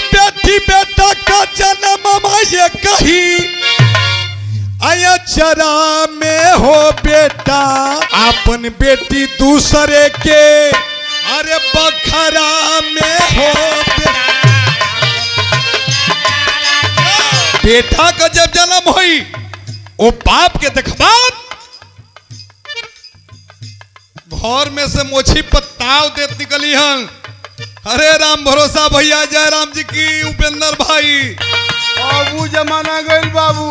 बेटी बेटा का जन्म ये कहीं आया चरा में हो बेटा अपन बेटी दूसरे के अरे बखरा में हो बेटा का जब जन्म हुई वो बाप के देखबात घर में से मोछी पत्ताव देत निकली हन। अरे राम भरोसा भैया जय राम जी की उपेंद्र भाई बाबू जमाना गइल बाबू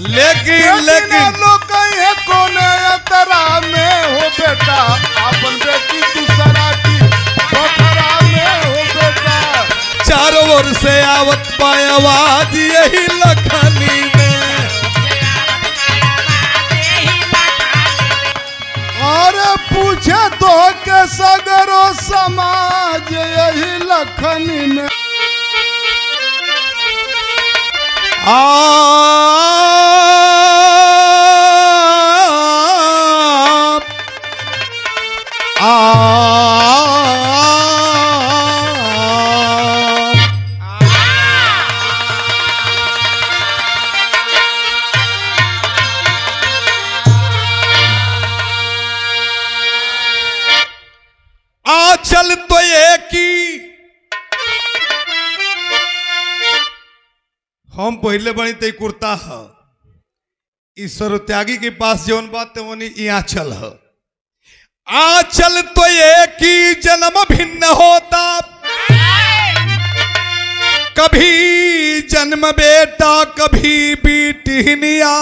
लेकिन लोग कहीं कोने तरा में हो बेटा अपन बेटी दूसरा की बखरा में हो बेटा। चारों ओर से आवत पाए आवाज यही लखनी में और पूछे तो के सगरो समाज यही लखनी में चल तो एक ही हम पहले बनी ते कुर्ता है ईश्वर त्यागी के पास जौन बात वनी यहाँ चल है आचल तो एक ही जन्म भिन्न होता कभी जन्म बेटा कभी बेटिनिया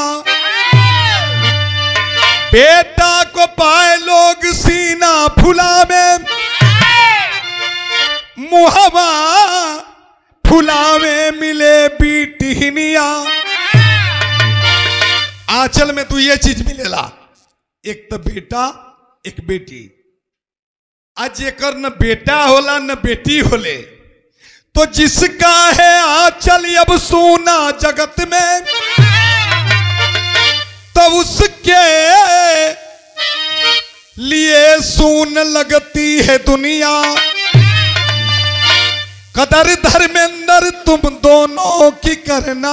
बेटा को पाए लोग सीना फुलावे मुहवा फुलावे मिले बेटिनिया। आंचल में तू ये चीज मिलेला एक तो बेटा एक बेटी। आज एकर न बेटा होला न बेटी होले तो जिसका है आंचल अब सोना जगत में तो उसके लिए सून लगती है दुनिया। कदर धर्मेंद्र तुम दोनों की करना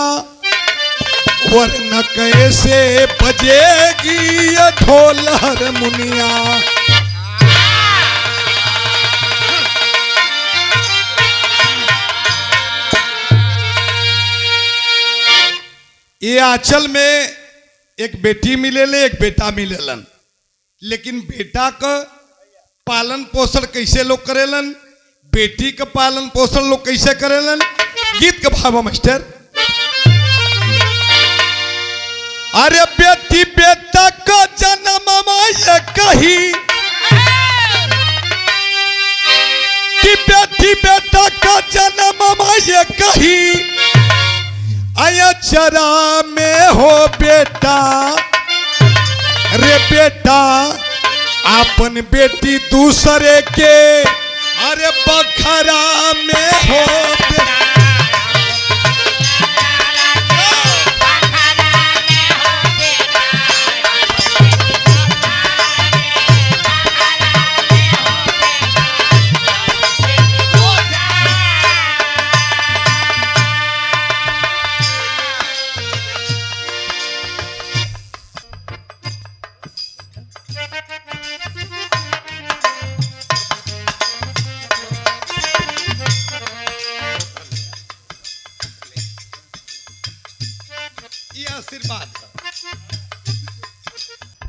वरना कैसे बजेगी ये ढोल हारमोनिया। ये आंचल में एक बेटी मिलेले एक बेटा मिलेलन लेकिन बेटा का पालन पोषण कैसे लोग करेलन बेटी का पालन पोषण लोग कैसे करेलन। गीत का भाव मास्टर अरे बेटी बेटा का जन्म ये कही कि बेटी बेटा का जन्म ये कही आया चरा में हो बेटा रे बेटा अपन बेटी दूसरे के अरे बखरा में हो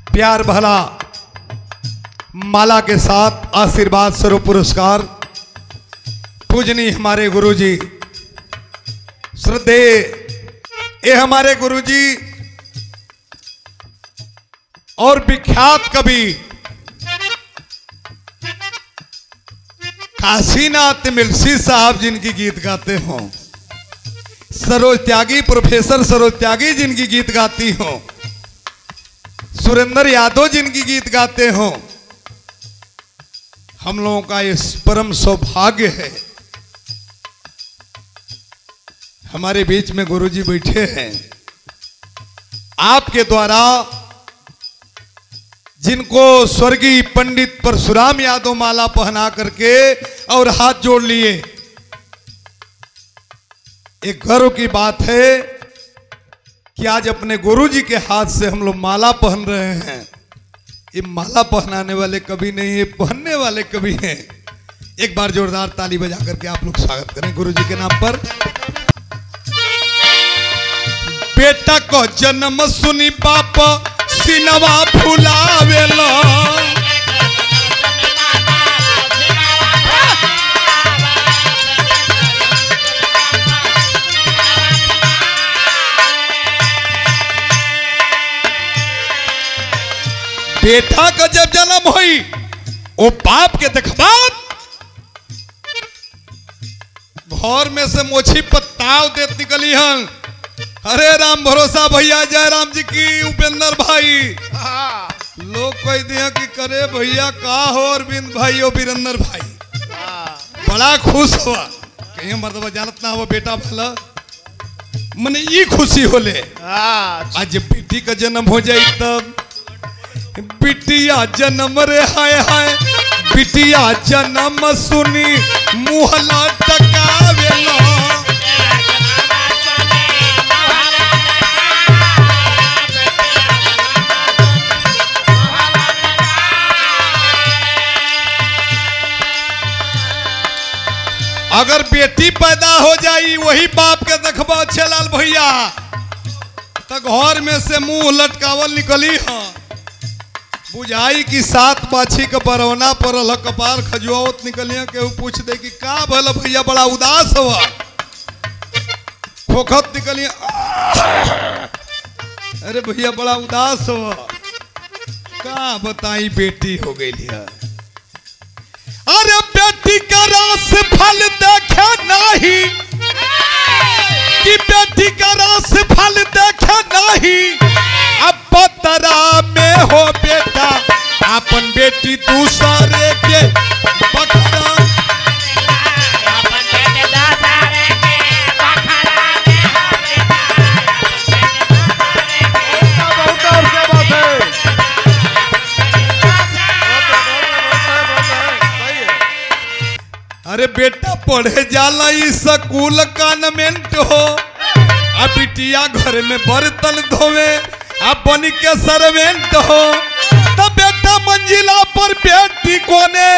प्यार भला माला के साथ आशीर्वाद स्वरूप पुरस्कार पूजनी हमारे गुरुजी श्रद्धे ये हमारे गुरुजी और विख्यात कवि काशीनाथ मिल्सी साहब जिनकी गीत गाते हो सरोज त्यागी प्रोफेसर सरोज त्यागी जिनकी गीत गाती हो सुरेंद्र यादव जिनकी गीत गाते हो हम लोगों का ये परम सौभाग्य है हमारे बीच में गुरुजी बैठे हैं आपके द्वारा जिनको स्वर्गीय पंडित परशुराम यादव माला पहना करके और हाथ जोड़ लिए एक गर्व की बात है कि आज अपने गुरुजी के हाथ से हम लोग माला पहन रहे हैं। ये माला पहनाने वाले कभी नहीं है, पहनने वाले कभी हैं। एक बार जोरदार ताली बजा करके आप लोग स्वागत करें गुरुजी के नाम पर। बेटा को जन्म सुनी बाप सिनवा फुलावेला, बेटा का जब जन्म हुई वो बाप के देखबात घर में से मोछी पत्ताव देत निकली हन। अरे राम भरोसा भैया, जय राम जी की, उपेंद्र भाई। लोग कह दिया कि करे भैया का हो अरविंद भाई और वीरेंद्र भाई, बड़ा खुश हुआ। कहीं मर्दबा जानत ना हो बेटा भला मने ये खुशी होले। आज जब बेटी का जन्म हो जाए तब बिटिया जन्म रे हाय हाय, बिटिया जन्म सुनी मुहला टकावेला। अगर बेटी पैदा हो जाई वही बाप के देखबा छलाल भैया तो घर में से मुंह लटकावल निकली है। बुझाई की सात बाछी का परवना परल कपाल खजुआवत निकलिया के पूछ दे कि का भला भैया बड़ा उदास हुआ, खोखत निकलिया। अरे भैया बड़ा उदास हुआ, का बताई बेटी हो गई है। अरे बेटी का रस फल देखे नहीं, कि बेटी का रस फल देखे नहीं। अब पतरा में हो बेटा अपन बेटी दूसरे के बखरा। अरे बेटा पढ़े जाला स्कूल कॉन्वेंट हो, अब बिटिया घर में बर्तन धोवे अब बन के सर्वेंट हो। तब बेटा मंजिला पर बेटी कोने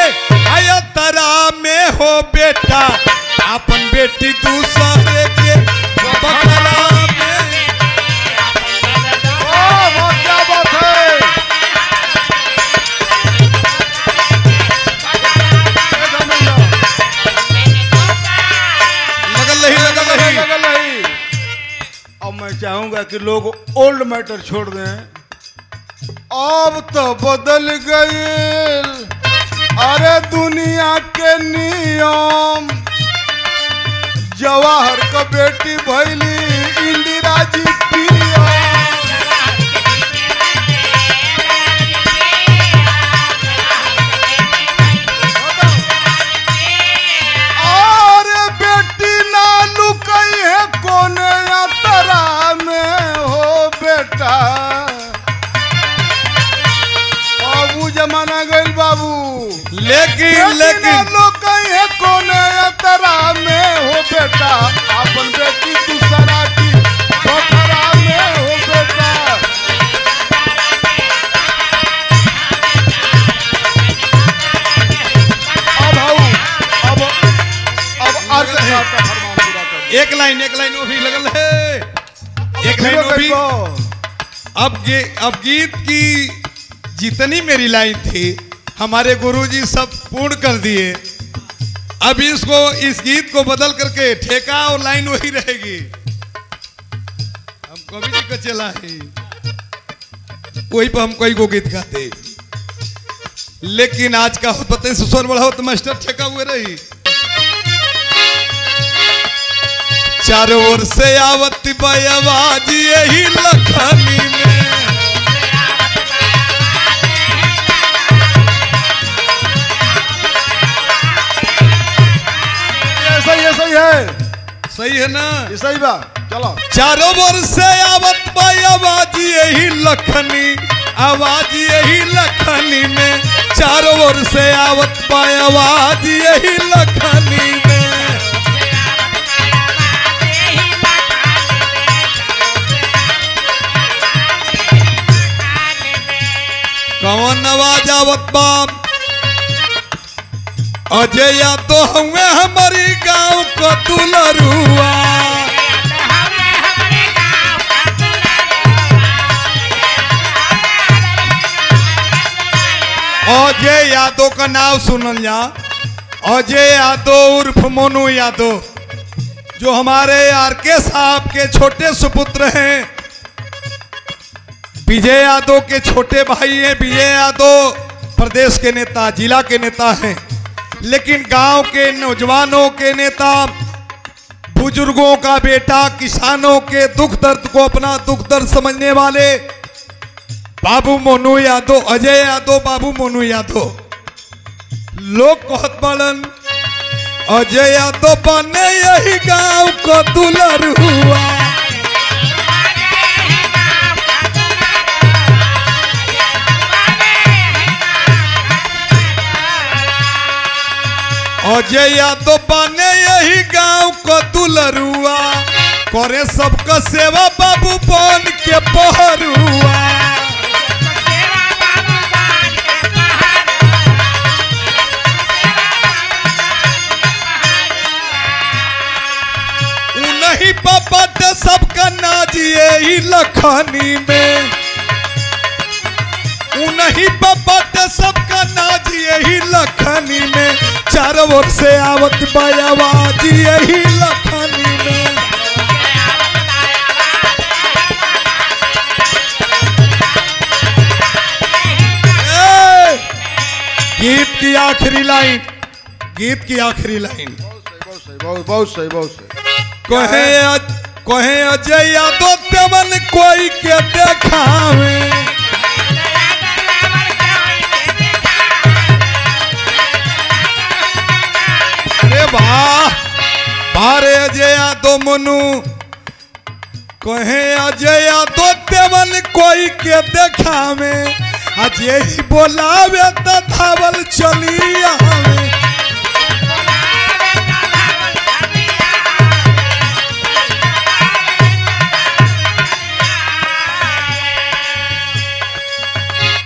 आया तरा में हो बेटा अपन बेटी दूसरे के बखरा में। क्या बात है। लगल रही। अब मैं चाहूंगा कि लोग ओल्ड मैटर छोड़ दें, अब तो बदल गए अरे दुनिया के नियम। जवाहर का बेटी भैली इंदिरा जी पिया। अरे बेटी ना लुकई है कोने तरा में हो बेटा। अब जमाना गई बाबू, लेकिन लोग कहीं है कोने तरा में हो बेटा अपन बेटी दूसरा की बखरा में हो बेटा। अब एक लाइन वो भी लगल है, एक लाइन वो भी। अब गीत की जितनी मेरी लाइन थी हमारे गुरुजी सब पूर्ण कर दिए। अब इस गीत को बदल करके ठेका और लाइन वही रहेगी। हम कभी जी का चला है वही पर हम कोई को गीत गाते, लेकिन आज का हो पता है स्वर बढ़ा हो तो मास्टर ठेका हुए रही। चारों ओर से आवती आवाज यही लखनी में। सही है, सही है ना, ये सही बात। चलो चारों ओर से आवत आवाज यही लखनी, आवाज यही लखनी में। चारों ओर से आवत आवाज यही लखनी में। कौन नवाज आवत बाप अजय यादव हुए हमारी गांव को दुलरुआ। अजय यादव का नाम सुनल जा। अजय यादव उर्फ मोनू यादव जो हमारे आरके साहब के छोटे सुपुत्र हैं, विजय यादव के छोटे भाई हैं। विजय यादव प्रदेश के नेता, जिला के नेता हैं, लेकिन गांव के नौजवानों के नेता, बुजुर्गों का बेटा, किसानों के दुख दर्द को अपना दुख दर्द समझने वाले बाबू मोनू यादव, अजय यादव, बाबू मोनू यादव। लोग कहत बड़न अजय यादव बने यही गांव को दुलरुआ। अजय यादव बने यही गांव को दुलरुआ, करे सबका सेवा बाबू बन के पहरुआ। उन्हीं बाबा सबका नाज यही लखनी में, उन्हीं बाबा सबका नाज यही लखनी में, चारों ओर से आवत बायावाज यही लखनी में। गीत की आखिरी लाइन, गीत की आखिरी लाइन बहुत सही। कहे अजय यादव देवन कोई के देखावे, अरे वाह बारे अजय यादव मनु। कहे अजय यादव देवन कोई के देखावे, आज यही बोलावे तो धावल चली आवे।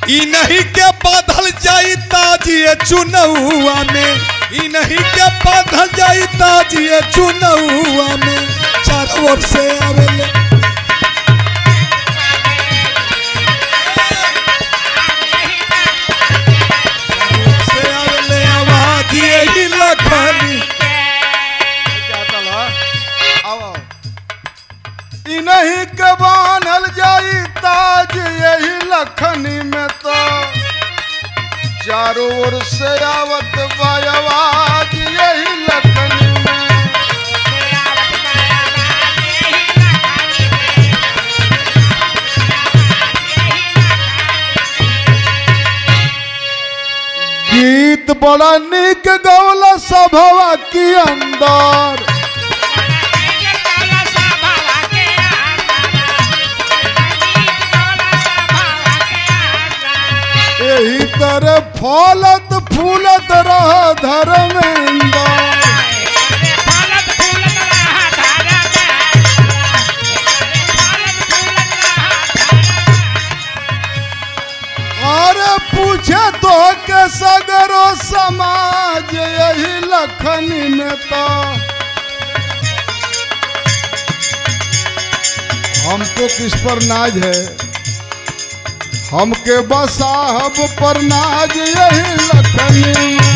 ई नहीं के बाधल जाई ताजिए चुनौआ में, ई नहीं के बाधल जाई ताजिए चुनौआ में, चारों ओर से आवेले आवाज यही लखनी। ई नहीं के बान्हल जाई ताज यही लखनी में, तो चारों ओर से आवत बायावाज यही लखनी में। गीत बड़ा निक गौला सभवा के अंदर, यही तरह फलत फूलत रह धर्मेंद्र। अरे पूछे तो के सगरो समाज यही लखनी में, तो हमको किस पर नाज है, हमके बसाहब पर नाज यही लखनी।